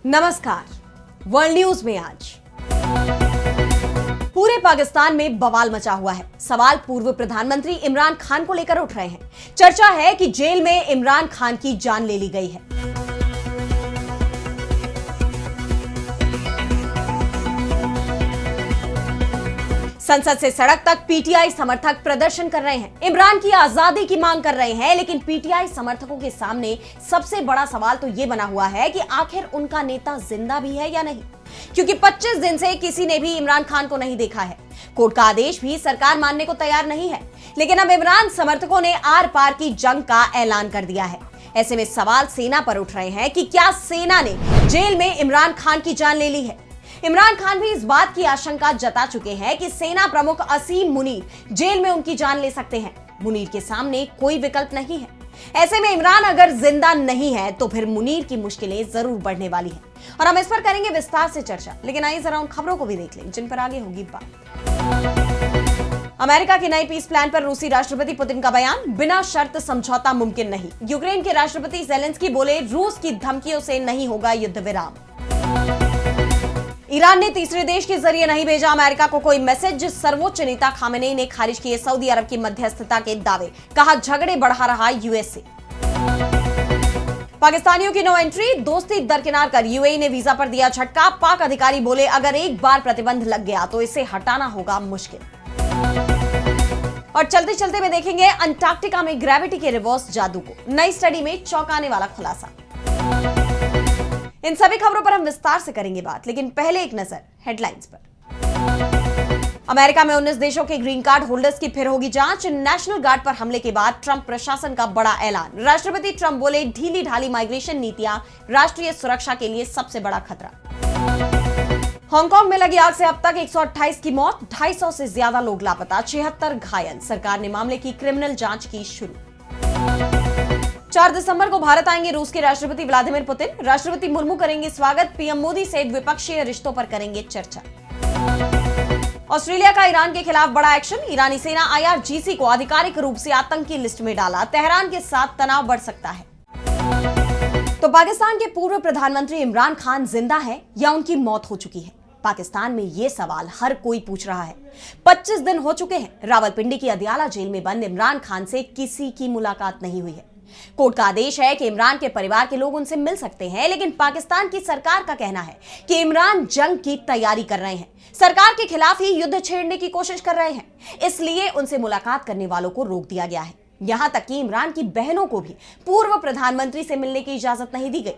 नमस्कार। World news में आज पूरे पाकिस्तान में बवाल मचा हुआ है। सवाल पूर्व प्रधानमंत्री इमरान खान को लेकर उठ रहे हैं। चर्चा है कि जेल में इमरान खान की जान ले ली गई है। संसद से सड़क तक पीटीआई समर्थक प्रदर्शन कर रहे हैं, इमरान की आजादी की मांग कर रहे हैं। लेकिन पीटीआई समर्थकों के सामने सबसे बड़ा सवाल तो यह बना हुआ है कि आखिर उनका नेता जिंदा भी है या नहीं, क्योंकि 25 दिन से किसी ने भी इमरान खान को नहीं देखा है। कोर्ट का आदेश भी सरकार मानने को तैयार नहीं है। लेकिन अब इमरान समर्थकों ने आर पार की जंग का ऐलान कर दिया है। ऐसे में सवाल सेना पर उठ रहे हैं कि क्या सेना ने जेल में इमरान खान की जान ले ली है। इमरान खान भी इस बात की आशंका जता चुके हैं कि सेना प्रमुख असीम मुनीर जेल में उनकी जान ले सकते हैं। मुनीर के सामने कोई विकल्प नहीं है। ऐसे में इमरान अगर जिंदा नहीं है तो फिर मुनीर की मुश्किलें जरूर बढ़ने वाली हैं और हम इस पर करेंगे विस्तार से चर्चा। लेकिन आइए जरा उन खबरों को भी देख लें जिन पर आगे होगी बात। अमेरिका के नए पीस प्लान पर रूसी राष्ट्रपति पुतिन का बयान, बिना शर्त समझौता मुमकिन नहीं। यूक्रेन के राष्ट्रपति ज़ेलेंस्की बोले, रूस की धमकियों से नहीं होगा युद्ध विराम। ईरान ने तीसरे देश के जरिए नहीं भेजा अमेरिका को कोई मैसेज। दर्वोच्च नेता खामेनेई ने खारिज किए सऊदी अरब की मध्यस्थता के दावे, कहा झगड़े बढ़ा रहा यूएसए। पाकिस्तानियों की नो एंट्री, दोस्ती दरकिनार कर यूएई ने वीजा पर दिया झटका। पाक अधिकारी बोले, अगर एक बार प्रतिबंध लग गया तो इसे हटाना होगा मुश्किल। और चलते चलते में देखेंगे अंटार्कटिका में ग्रेविटी के रिवर्स जादू को, नई स्टडी में चौंकाने वाला खुलासा। इन सभी खबरों पर हम विस्तार से करेंगे बात, लेकिन पहले एक नजर हेडलाइंस पर। अमेरिका में 19 देशों के ग्रीन कार्ड होल्डर्स की फिर होगी जांच। नेशनल गार्ड पर हमले के बाद ट्रंप प्रशासन का बड़ा ऐलान। राष्ट्रपति ट्रंप बोले, ढीली ढाली माइग्रेशन नीतियां राष्ट्रीय सुरक्षा के लिए सबसे बड़ा खतरा। हांगकांग में लगी आग से अब तक 128 की मौत, 250 से ज्यादा लोग लापता, 76 घायल। सरकार ने मामले की क्रिमिनल जांच की शुरू। 4 दिसंबर को भारत आएंगे रूस के राष्ट्रपति व्लादिमीर पुतिन। राष्ट्रपति मुर्मू करेंगे स्वागत। पीएम मोदी से द्विपक्षीय रिश्तों पर करेंगे चर्चा। ऑस्ट्रेलिया का ईरान के खिलाफ बड़ा एक्शन, ईरानी सेना आईआरजीसी को आधिकारिक रूप से आतंकी लिस्ट में डाला। तेहरान के साथ तनाव बढ़ सकता है। तो पाकिस्तान के पूर्व प्रधानमंत्री इमरान खान जिंदा है या उनकी मौत हो चुकी है? पाकिस्तान में यह सवाल हर कोई पूछ रहा है। 25 दिन हो चुके हैं, रावलपिंडी की अदियाला जेल में बंद इमरान खान से किसी की मुलाकात नहीं हुई है। कोर्ट का आदेश है कि इमरान के परिवार के लोग उनसे मिल सकते हैं, लेकिन पाकिस्तान की सरकार का कहना है कि इमरान जंग की तैयारी कर रहे हैं, सरकार के खिलाफ ही युद्ध छेड़ने की कोशिश कर रहे हैं, इसलिए उनसे मुलाकात करने वालों को रोक दिया गया है। यहां तक कि इमरान की बहनों को भी पूर्व प्रधानमंत्री से मिलने की इजाजत नहीं दी गई।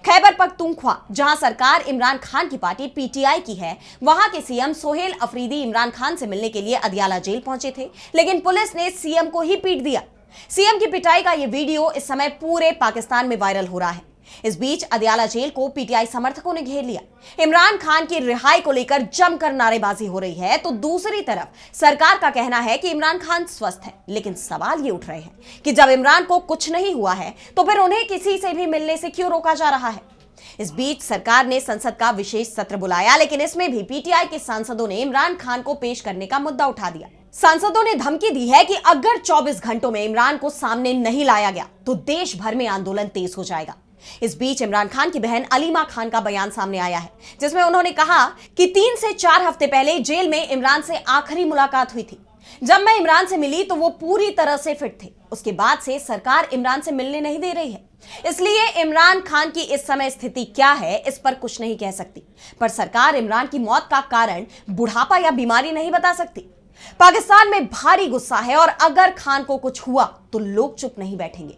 खैबर पख्तूनख्वा, जहां सरकार इमरान खान की पार्टी पीटीआई की है, वहां के सीएम सोहेल अफरीदी इमरान खान से मिलने के लिए अदियाला जेल पहुंचे थे, लेकिन पुलिस ने सीएम को ही पीट दिया। सीएम की पिटाई का यह वीडियो इस समय पूरे पाकिस्तान में वायरल हो रहा है। इस बीच अदियाला जेल को पीटीआई समर्थकों ने घेर लिया। इमरान खान की रिहाई को लेकर जमकर नारेबाजी हो रही है, तो दूसरी तरफ सरकार का कहना है कि इमरान खान स्वस्थ है। लेकिन सवाल ये उठ रहे हैं कि जब इमरान को कुछ नहीं हुआ है तो फिर उन्हें किसी से भी मिलने से क्यों रोका जा रहा है? इस बीच सरकार ने संसद का विशेष सत्र बुलाया, लेकिन इसमें भी पीटीआई के सांसदों ने इमरान खान को पेश करने का मुद्दा उठा दिया। सांसदों ने धमकी दी है कि अगर 24 घंटों में इमरान को सामने नहीं लाया गया तो देश भर में आंदोलन तेज हो जाएगा। इस बीच इमरान खान की बहन अलीमा खान का बयान सामने आया है, जिसमें उन्होंने कहा कि 3 से 4 हफ्ते पहले जेल में इमरान से आखिरी मुलाकात हुई थी। जब मैं इमरान से मिली तो वो पूरी तरह से फिट थे। उसके बाद से सरकार इमरान से मिलने नहीं दे रही है, इसलिए इमरान खान की इस समय स्थिति क्या है इस पर कुछ नहीं कह सकती। पर सरकार इमरान की मौत का कारण बुढ़ापा या बीमारी नहीं बता सकती। पाकिस्तान में भारी गुस्सा है और अगर खान को कुछ हुआ तो लोग चुप नहीं बैठेंगे।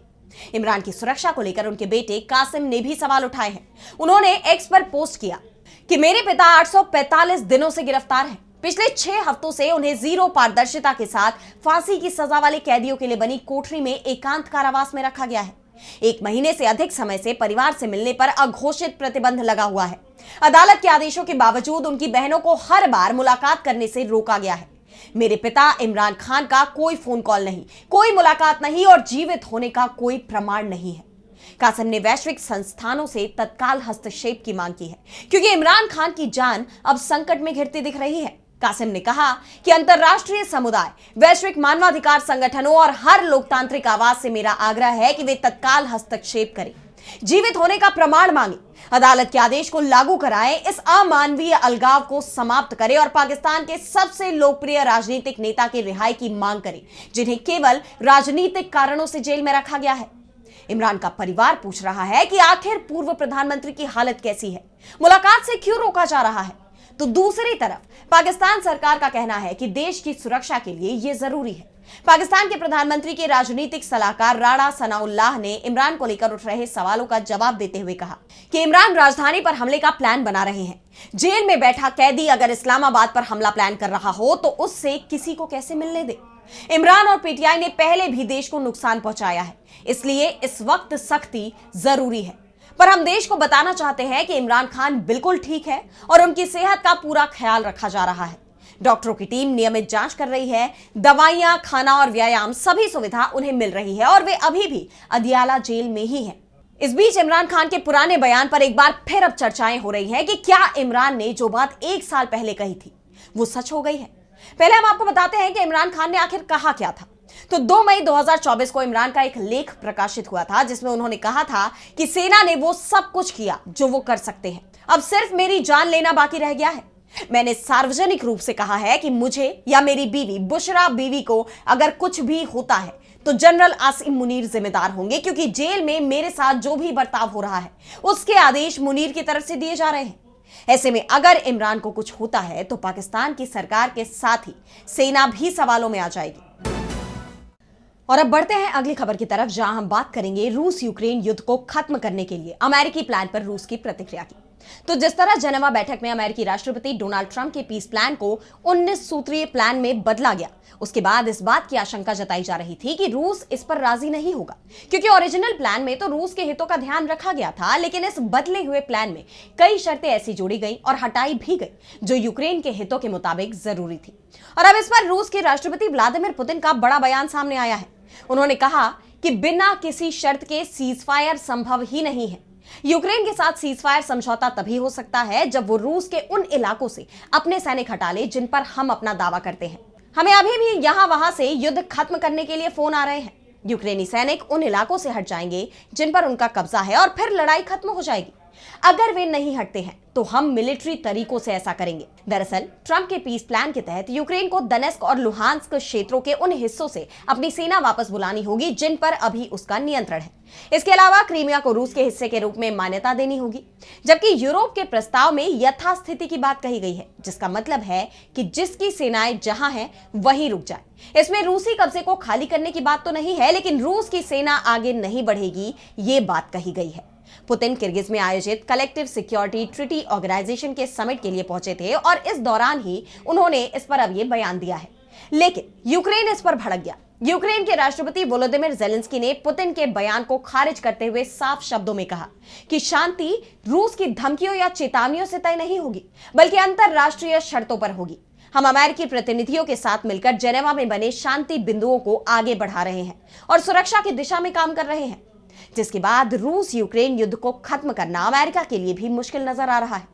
इमरान की सुरक्षा को लेकर उनके बेटे कासिम ने भी सवाल उठाए हैं। उन्होंने एक्स पर पोस्ट किया कि मेरे पिता 845 दिनों से गिरफ्तार हैं। पिछले 6 हफ्तों से उन्हें जीरो पारदर्शिता के साथ फांसी की सजा वाले कैदियों के लिए बनी कोठरी में एकांत कारावास में रखा गया है। 1 महीने से अधिक समय से परिवार से मिलने पर अघोषित प्रतिबंध लगा हुआ है। अदालत के आदेशों के बावजूद उनकी बहनों को हर बार मुलाकात करने से रोका गया है। मेरे पिता इमरान खान का कोई फोन कॉल नहीं, कोई मुलाकात नहीं और जीवित होने का कोई प्रमाण नहीं है। कासिम ने वैश्विक संस्थानों से तत्काल हस्तक्षेप की मांग की है, क्योंकि इमरान खान की जान अब संकट में घिरती दिख रही है। कासिम ने कहा कि अंतर्राष्ट्रीय समुदाय, वैश्विक मानवाधिकार संगठनों और हर लोकतांत्रिक आवाज से मेरा आग्रह है कि वे तत्काल हस्तक्षेप करें। जीवित होने का प्रमाण मांगे, अदालत के आदेश को लागू कराए, इस अमानवीय अलगाव को समाप्त करे और पाकिस्तान के सबसे लोकप्रिय राजनीतिक नेता की रिहाई की मांग करे, जिन्हें केवल राजनीतिक कारणों से जेल में रखा गया है। इमरान का परिवार पूछ रहा है कि आखिर पूर्व प्रधानमंत्री की हालत कैसी है, मुलाकात से क्यों रोका जा रहा है। तो दूसरी तरफ पाकिस्तान सरकार का कहना है कि देश की सुरक्षा के लिए यह जरूरी है। पाकिस्तान के प्रधानमंत्री के राजनीतिक सलाहकार राणा सनाउल्लाह ने इमरान को लेकर उठ रहे सवालों का जवाब देते हुए कहा कि इमरान राजधानी पर हमले का प्लान बना रहे हैं। जेल में बैठा कैदी अगर इस्लामाबाद पर हमला प्लान कर रहा हो तो उससे किसी को कैसे मिलने दे। इमरान और पीटीआई ने पहले भी देश को नुकसान पहुंचाया है, इसलिए इस वक्त सख्ती जरूरी है। पर हम देश को बताना चाहते हैं कि इमरान खान बिल्कुल ठीक है और उनकी सेहत का पूरा ख्याल रखा जा रहा है। डॉक्टरों की टीम नियमित जांच कर रही है, दवाइयां, खाना और व्यायाम सभी सुविधा उन्हें मिल रही है और वे अभी भी अदियाला जेल में ही हैं। इस बीच इमरान खान के पुराने बयान पर एक बार फिर अब चर्चाएं हो रही हैं कि क्या इमरान ने जो बात 1 साल पहले कही थी वो सच हो गई है। पहले हम आपको बताते हैं कि इमरान खान ने आखिर कहा क्या था। तो 2 मई 2024 को इमरान का एक लेख प्रकाशित हुआ था, जिसमें उन्होंने कहा था कि सेना ने वो सब कुछ किया जो वो कर सकते हैं, अब सिर्फ मेरी जान लेना बाकी रह गया है। मैंने सार्वजनिक रूप से कहा है कि मुझे या मेरी बीवी बुशरा बीवी को अगर कुछ भी होता है तो जनरल आसिम मुनीर जिम्मेदार होंगे, क्योंकि जेल में मेरे साथ जो भी बर्ताव हो रहा है उसके आदेश मुनीर की तरफ से दिए जा रहे हैं। ऐसे में अगर इमरान को कुछ होता है तो पाकिस्तान की सरकार के साथ ही सेना भी सवालों में आ जाएगी। और अब बढ़ते हैं अगली खबर की तरफ, जहां हम बात करेंगे रूस यूक्रेन युद्ध को खत्म करने के लिए अमेरिकी प्लान पर रूस की प्रतिक्रिया की। तो जिस तरह जेनेवा बैठक में अमेरिकी राष्ट्रपति डोनाल्ड ट्रंप के पीस प्लान को 19 सूत्रीय प्लान में बदला गया, उसके बाद इस बात की आशंका जताई जा रही थी कि रूस इस पर राजी नहीं होगा, क्योंकि ओरिजिनल प्लान में तो रूस के हितों का ध्यान रखा गया था, लेकिन इस बदले हुए प्लान में कई शर्तें ऐसी जोड़ी गई और हटाई भी गई जो यूक्रेन के हितों के मुताबिक जरूरी थी। और अब इस पर रूस के राष्ट्रपति व्लादिमीर पुतिन का बड़ा बयान सामने आया है। उन्होंने कहा कि बिना किसी शर्त के सीजफायर संभव ही नहीं है। यूक्रेन के साथ सीजफायर समझौता तभी हो सकता है जब वो रूस के उन इलाकों से अपने सैनिक हटा ले जिन पर हम अपना दावा करते हैं। हमें अभी भी यहां वहां से युद्ध खत्म करने के लिए फोन आ रहे हैं। यूक्रेनी सैनिक उन इलाकों से हट जाएंगे जिन पर उनका कब्जा है और फिर लड़ाई खत्म हो जाएगी। अगर वे नहीं हटते हैं तो हम मिलिट्री तरीकों से ऐसा करेंगे। दरअसल ट्रंप के पीस प्लान के तहत यूक्रेन को दनेस्क और लुहांस्क क्षेत्रों के उन हिस्सों से अपनी सेना वापस बुलानी होगी जिन पर अभी उसका नियंत्रण है। इसके अलावा क्रीमिया को रूस के हिस्से के रूप में मान्यता देनी होगी, जबकि यूरोप के प्रस्ताव में यथास्थिति की बात कही गई है, जिसका मतलब है कि जिसकी सेनाएं जहां हैं वहीं रुक जाए। इसमें रूसी कब्जे को खाली करने की बात तो नहीं है, लेकिन रूस की सेना आगे नहीं बढ़ेगी, ये बात कही गई है। पुतिन किर्गिज में आयोजित कलेक्टिव सिक्योरिटी ट्रीटी ऑर्गेनाइजेशन के समिट के लिए पहुंचे थे और इस दौरान ही उन्होंने इस पर अब ये बयान दिया है, लेकिन यूक्रेन इस पर भड़क गया। यूक्रेन के राष्ट्रपति वोलोदिमीर ज़ेलेंस्की ने पुतिन के बयान को खारिज करते हुए साफ शब्दों में कहा कि शांति रूस की धमकियों या चेतावनियों से तय नहीं होगी, बल्कि अंतरराष्ट्रीय शर्तों पर होगी। हम अमेरिकी प्रतिनिधियों के साथ मिलकर जेनेवा में बने शांति बिंदुओं को आगे बढ़ा रहे हैं और सुरक्षा की दिशा में काम कर रहे हैं, जिसके बाद रूस यूक्रेन युद्ध को खत्म करना अमेरिका के लिए भी मुश्किल नजर आ रहा है।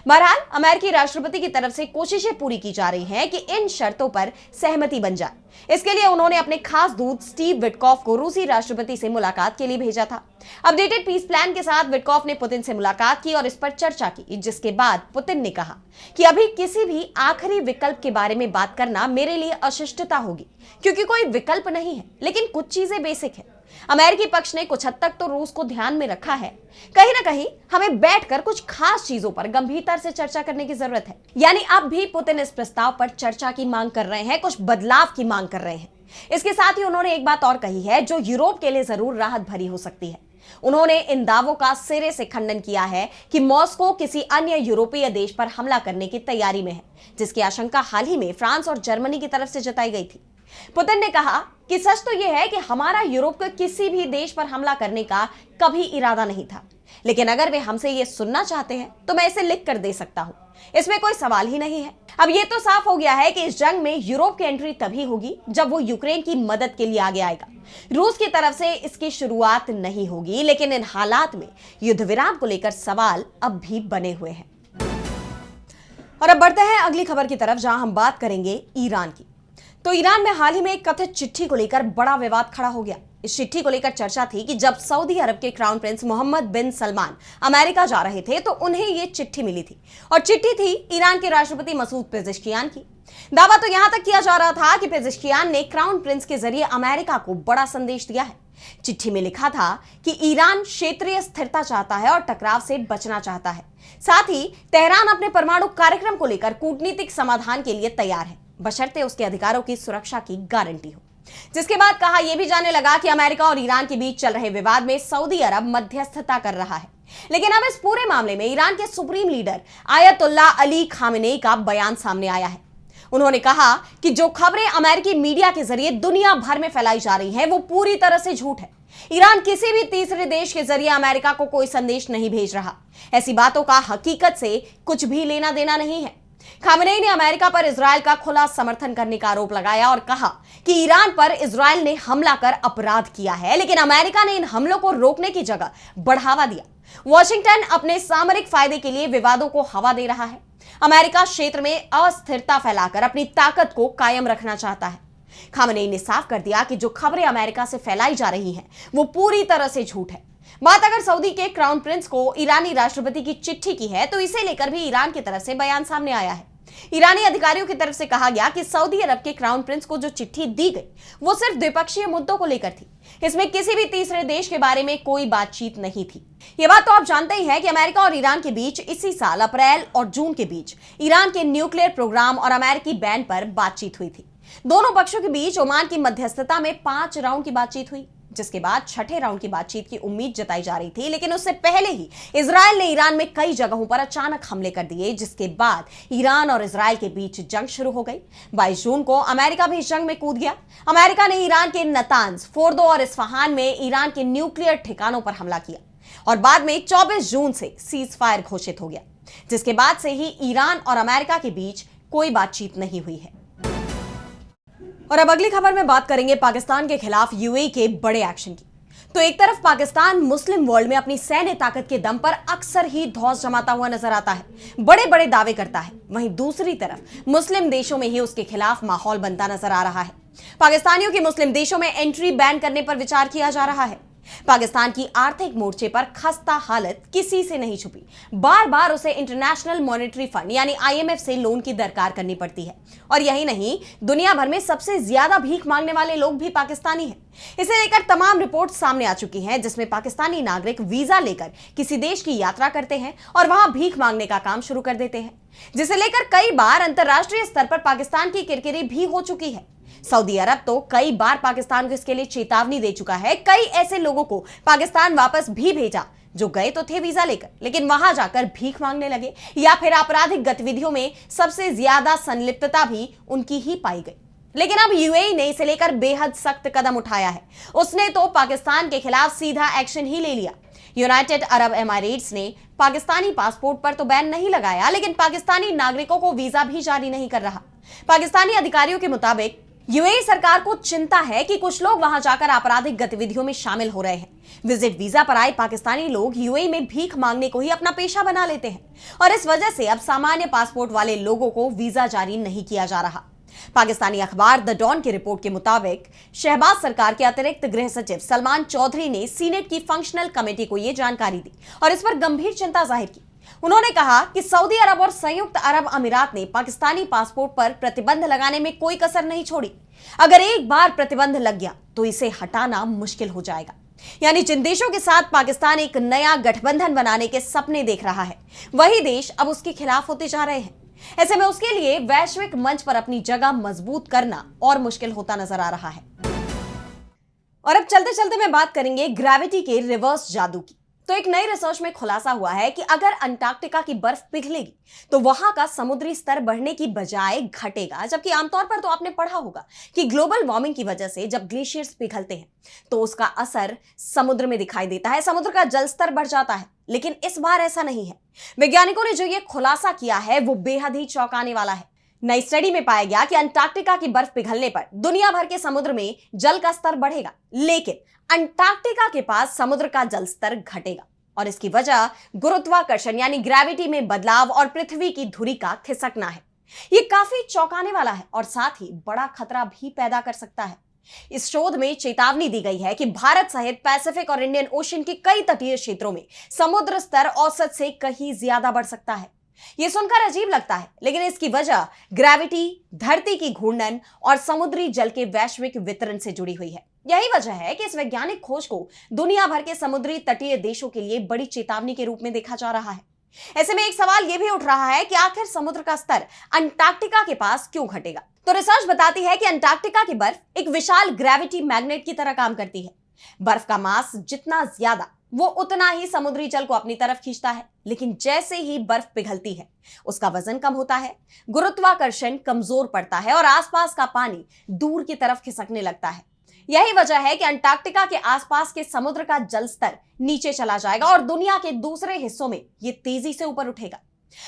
बहरहाल अमेरिकी राष्ट्रपति की तरफ से कोशिशें पूरी की जा रही हैं कि इन शर्तों पर सहमति बन जाए। इसके लिए उन्होंने अपने खास दूत स्टीव विटकॉफ को रूसी राष्ट्रपति से मुलाकात के लिए भेजा था। अपडेटेड पीस प्लान के साथ विटकॉफ ने पुतिन से मुलाकात की और इस पर चर्चा की, जिसके बाद पुतिन ने कहा कि अभी किसी भी आखिरी विकल्प के बारे में बात करना मेरे लिए अशिष्टता होगी, क्योंकि कोई विकल्प नहीं है, लेकिन कुछ चीजें बेसिक है। अमेरिकी पक्ष ने कुछ हद तक तो रूस को ध्यान में रखा है। कहीं ना कहीं हमें बैठकर कुछ खास चीजों पर गंभीरता से चर्चा करने की जरूरत है। यानी अब भी पुतिन इस प्रस्ताव पर चर्चा की मांग कर रहे हैं, कुछ बदलाव की मांग कर रहे हैं। इसके साथ ही उन्होंने एक बात और कही है जो यूरोप के लिए जरूर राहत भरी हो सकती है। उन्होंने इन दावों का सिरे से खंडन किया है कि मॉस्को किसी अन्य यूरोपीय देश पर हमला करने की तैयारी में है, जिसकी आशंका हाल ही में फ्रांस और जर्मनी की तरफ से जताई गई थी। पुतिन ने कहा कि सच तो यह है कि हमारा यूरोप के किसी भी देश पर हमला करने का कभी इरादा नहीं था, लेकिन अगर वे हमसे ये सुनना चाहते हैं तो मैं इसे लिख कर दे सकता हूं, इसमें कोई सवाल ही नहीं है। अब ये तो साफ हो गया है कि इस जंग में यूरोप की एंट्री तभी होगी जब वो यूक्रेन की मदद के लिए आगे आएगा। रूस की तरफ से इसकी शुरुआत नहीं होगी, लेकिन इन हालात में युद्ध विराम को लेकर सवाल अब भी बने हुए हैं। और अब बढ़ते हैं अगली खबर की तरफ, जहां हम बात करेंगे ईरान की। तो ईरान में हाल ही में एक कथित चिट्ठी को लेकर बड़ा विवाद खड़ा हो गया। इस चिट्ठी को लेकर चर्चा थी कि जब सऊदी अरब के क्राउन प्रिंस मोहम्मद बिन सलमान अमेरिका जा रहे थे तो उन्हें यह चिट्ठी मिली थी और चिट्ठी थी ईरान के राष्ट्रपति मसूद पेजेश्कियान की। दावा तो यहां तक किया जा रहा था कि पेजेश्कियान ने क्राउन प्रिंस के जरिए अमेरिका को बड़ा संदेश दिया है। चिट्ठी में लिखा था कि ईरान क्षेत्रीय स्थिरता चाहता है और टकराव से बचना चाहता है। साथ ही तेहरान अपने परमाणु कार्यक्रम को लेकर कूटनीतिक समाधान के लिए तैयार है, बशर्ते उसके अधिकारों की सुरक्षा की गारंटी हो। जिसके बाद कहा यह भी जाने लगा कि अमेरिका और ईरान के बीच चल रहे विवाद में सऊदी अरब मध्यस्थता कर रहा है। लेकिन अब इस पूरे मामले में ईरान के supreme leader Ayatollah Ali Khamenei का बयान सामने आया है। उन्होंने कहा कि जो खबरें अमेरिकी मीडिया के जरिए दुनिया भर में फैलाई जा रही हैं वो पूरी तरह से झूठ है। ईरान किसी भी तीसरे देश के जरिए अमेरिका को कोई संदेश नहीं भेज रहा। ऐसी बातों का हकीकत से कुछ भी लेना देना नहीं है। खामेनेई ने अमेरिका पर इजरायल का खुला समर्थन करने का आरोप लगाया और कहा कि ईरान पर इजरायल ने हमला कर अपराध किया है, लेकिन अमेरिका ने इन हमलों को रोकने की जगह बढ़ावा दिया। वॉशिंगटन अपने सामरिक फायदे के लिए विवादों को हवा दे रहा है। अमेरिका क्षेत्र में अस्थिरता फैलाकर अपनी ताकत को कायम रखना चाहता है। खामेनेई ने साफ कर दिया कि जो खबरें अमेरिका से फैलाई जा रही हैं वो पूरी तरह से झूठ है। बात अगर सऊदी के क्राउन प्रिंस को ईरानी राष्ट्रपति की चिट्ठी की है तो इसे लेकर भी ईरान की तरफ से बयान सामने आया है। ईरानी अधिकारियों की तरफ से कहा गया कि सऊदी अरब के क्राउन प्रिंस को जो चिट्ठी दी गई वो सिर्फ द्विपक्षीय मुद्दों को लेकर थी। इसमें किसी भी तीसरे देश के बारे में कोई बातचीत नहीं थी। यह बात तो आप जानते ही हैं कि अमेरिका और ईरान के बीच इसी साल अप्रैल और जून के बीच ईरान के न्यूक्लियर प्रोग्राम और अमेरिकी बैन पर बातचीत हुई थी। दोनों पक्षों के बीच ओमान की मध्यस्थता में 5 राउंड की बातचीत हुई, जिसके बाद छठे राउंड की बातचीत की उम्मीद जताई जा रही थी। लेकिन उससे पहले ही इजरायल ने ईरान में कई जगहों पर अचानक हमले कर दिए, जिसके बाद ईरान और इजरायल के बीच जंग शुरू हो गई। 22 जून को अमेरिका भी इस जंग में कूद गया। अमेरिका ने ईरान के नतांज, फोर्दो और इस्फहान में ईरान के न्यूक्लियर ठिकानों पर हमला किया और बाद में 24 जून से सीज फायर घोषित हो गया, जिसके बाद से ही ईरान और अमेरिका के बीच कोई बातचीत नहीं हुई है। और अब अगली खबर में बात करेंगे पाकिस्तान के खिलाफ यूएई के बड़े एक्शन की। तो एक तरफ पाकिस्तान मुस्लिम वर्ल्ड में अपनी सैन्य ताकत के दम पर अक्सर ही धौंस जमाता हुआ नजर आता है, बड़े बड़े दावे करता है। वहीं दूसरी तरफ मुस्लिम देशों में ही उसके खिलाफ माहौल बनता नजर आ रहा है। पाकिस्तानियों की मुस्लिम देशों में एंट्री बैन करने पर विचार किया जा रहा है। पाकिस्तान की आर्थिक मोर्चे पर खस्ता हालत किसी से नहीं छुपी। बार बार उसे इंटरनेशनल मॉनेटरी फंड यानी आईएमएफ से लोन की दरकार करनी पड़ती है। और यही नहीं, दुनिया भर में सबसे ज्यादा भीख मांगने वाले लोग भी पाकिस्तानी हैं। इसे लेकर तमाम रिपोर्ट सामने आ चुकी हैं, जिसमें पाकिस्तानी नागरिक वीजा लेकर किसी देश की यात्रा करते हैं और वहां भीख मांगने का काम शुरू कर देते हैं, जिसे लेकर कई बार अंतरराष्ट्रीय स्तर पर पाकिस्तान की किरकिरी भी हो चुकी है। सऊदी अरब तो कई बार पाकिस्तान को इसके लिए चेतावनी दे चुका है। कई ऐसे लोगों को पाकिस्तान वापस भी भेजा जो गए तो थे वीजा लेकर, लेकिन वहां जाकर भीख मांगने लगे या फिर आपराधिक गतिविधियों में सबसे ज्यादा संलिप्तता भी उनकी ही पाई गई। लेकिन अब यूएई ने इसे लेकर बेहद सख्त कदम उठाया है। उसने तो पाकिस्तान के खिलाफ सीधा एक्शन ही ले लिया। यूनाइटेड अरब एमिरेट्स ने पाकिस्तानी पासपोर्ट पर तो बैन नहीं लगाया, लेकिन पाकिस्तानी नागरिकों को वीजा भी जारी नहीं कर रहा। पाकिस्तानी अधिकारियों के मुताबिक यूएई सरकार को चिंता है कि कुछ लोग वहां जाकर आपराधिक गतिविधियों में शामिल हो रहे हैं। विजिट वीजा पर आए पाकिस्तानी लोग यूएई में भीख मांगने को ही अपना पेशा बना लेते हैं और इस वजह से अब सामान्य पासपोर्ट वाले लोगों को वीजा जारी नहीं किया जा रहा। पाकिस्तानी अखबार द डॉन की रिपोर्ट के मुताबिक शहबाज सरकार के अतिरिक्त गृह सचिव सलमान चौधरी ने सीनेट की फंक्शनल कमेटी को यह जानकारी दी और इस पर गंभीर चिंता जाहिर की। उन्होंने कहा कि सऊदी अरब और संयुक्त अरब अमीरात ने पाकिस्तानी पासपोर्ट पर प्रतिबंध लगाने में कोई कसर नहीं छोड़ी। अगर एक बार प्रतिबंध लग गया तो इसे हटाना मुश्किल हो जाएगा। यानी जिन देशों के साथ पाकिस्तान एक नया गठबंधन बनाने के सपने देख रहा है, वही देश अब उसके खिलाफ होते जा रहे हैं। ऐसे में उसके लिए वैश्विक मंच पर अपनी जगह मजबूत करना और मुश्किल होता नजर आ रहा है। और अब चलते चलते मैं बात करेंगे ग्रेविटी के रिवर्स जादू की। तो एक नई रिसर्च में खुलासा हुआ है कि अगर अंटार्कटिका की बर्फ पिघलेगी तो वहां का समुद्री स्तर बढ़ने की बजाय घटेगा, जबकि आमतौर पर तो आपने पढ़ा होगा कि ग्लोबल वार्मिंग की वजह से जब ग्लेशियर्स पिघलते हैं तो उसका असर समुद्र में दिखाई देता है, समुद्र का जल स्तर बढ़ जाता है। लेकिन इस बार ऐसा नहीं है। वैज्ञानिकों ने जो ये खुलासा किया है वो बेहद ही चौंकाने वाला है। नई स्टडी में पाया गया कि अंटार्कटिका की बर्फ पिघलने पर दुनिया भर के समुद्र में जल का स्तर बढ़ेगा, लेकिन अंटार्कटिका के पास समुद्र का जल स्तर घटेगा और इसकी वजह गुरुत्वाकर्षण यानी ग्रेविटी में बदलाव और पृथ्वी की धुरी का खिसकना है। ये काफी चौंकाने वाला है और साथ ही बड़ा खतरा भी पैदा कर सकता है। इस शोध में चेतावनी दी गई है कि भारत सहित पैसिफिक और इंडियन ओशन के कई तटीय क्षेत्रों में समुद्र स्तर औसत से कहीं ज्यादा बढ़ सकता है। यह सुनकर अजीब लगता है, लेकिन इसकी वजह ग्रेविटी, धरती की घूर्णन और समुद्री जल के वैश्विक वितरण से जुड़ी हुई है। यही वजह है कि इस वैज्ञानिक खोज को दुनिया भर के समुद्री तटीय देशों के लिए बड़ी चेतावनी के रूप में देखा जा रहा है। ऐसे में एक सवाल यह भी उठ रहा है कि आखिर समुद्र का स्तर अंटार्कटिका के पास क्यों घटेगा? तो रिसर्च बताती है कि अंटार्कटिका की बर्फ एक विशाल ग्रेविटी मैग्नेट की तरह काम करती है। बर्फ का मास जितना ज्यादा, वो उतना ही समुद्री जल को अपनी तरफ खींचता है। लेकिन जैसे ही बर्फ पिघलती है, उसका वजन कम होता है, गुरुत्वाकर्षण कमजोर पड़ता है और आसपास का पानी दूर की तरफ खिसकने लगता है। यही वजह है कि अंटार्कटिका के आसपास के समुद्र का जल स्तर नीचे चला जाएगा और दुनिया के दूसरे हिस्सों में ये तेजी से ऊपर उठेगा।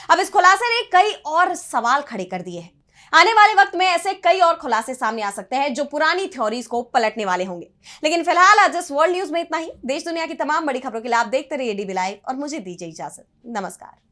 अब इस खुलासे ने कई और सवाल खड़े कर दिए हैं। आने वाले वक्त में ऐसे कई और खुलासे सामने आ सकते हैं जो पुरानी थ्योरीज को पलटने वाले होंगे। लेकिन फिलहाल आज इस वर्ल्ड न्यूज में इतना ही। देश दुनिया की तमाम बड़ी खबरों के लिए आप देखते रहिए डीबी लाइव और मुझे दीजिए इजाजत। नमस्कार।